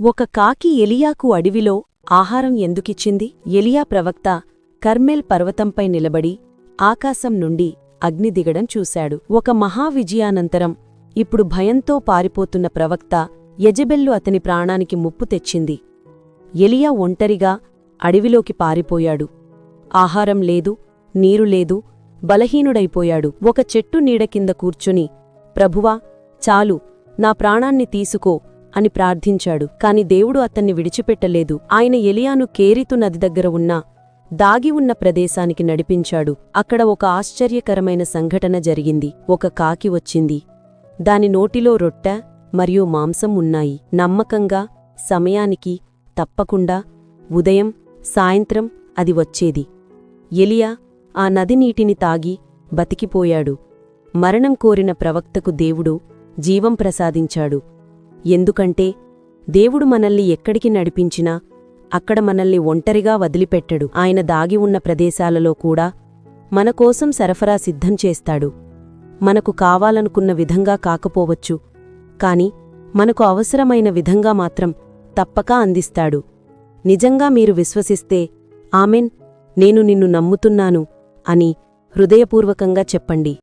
ఒక కాకి ఎలియాకు అడవిలో ఆహారం ఎందుకిచ్చింది? ఎలియా ప్రవక్త కర్మెల్ పర్వతంపై నిలబడి ఆకాశం నుండి అగ్ని దిగడం చూశాడు. ఒక మహావిజయానంతరం ఇప్పుడు భయంతో పారిపోతున్న ప్రవక్త యెజెబెల్లు అతని ప్రాణానికి ముప్పు తెచ్చింది. ఎలియా ఒంటరిగా అడవిలోకి పారిపోయాడు. ఆహారం లేదు, నీరు లేదు, బలహీనుడైపోయాడు. ఒక చెట్టు నీడ కింద కూర్చుని, ప్రభువా, చాలు, నా ప్రాణాన్ని తీసుకో అని ప్రార్థించాడు. కాని దేవుడు అతన్ని విడిచిపెట్టలేదు. ఆయన ఎలియాను కేరీతు నది దగ్గర ఉన్న దాగి ఉన్న ప్రదేశానికి నడిపించాడు. అక్కడ ఒక ఆశ్చర్యకరమైన సంఘటన జరిగింది. ఒక కాకి వచ్చింది. దాని నోటిలో రొట్టె మరియు మాంసం ఉన్నాయి. నమ్మకంగా, సమయానికి, తప్పకుండా ఉదయం, సాయంత్రం అది వచ్చేది. ఎలియా ఆ నది నీటిని తాగి బతికిపోయాడు. మరణం కోరిన ప్రవక్తకు దేవుడు జీవం ప్రసాదించాడు. ఎందుకంటే దేవుడు మనల్ని ఎక్కడికి నడిపించినా అక్కడ మనల్ని ఒంటరిగా వదిలిపెట్టడు. ఆయన దాగి ఉన్న ప్రదేశాలలో కూడా మనకోసం సరఫరా సిద్ధం చేస్తాడు. మనకు కావాలనుకున్న విధంగా కాకపోవచ్చు, కాని మనకు అవసరమైన విధంగా మాత్రం తప్పక అందిస్తాడు. నిజంగా మీరు విశ్వసిస్తే ఆమెన్, నేను నిన్ను నమ్ముతున్నాను అని హృదయపూర్వకంగా చెప్పండి.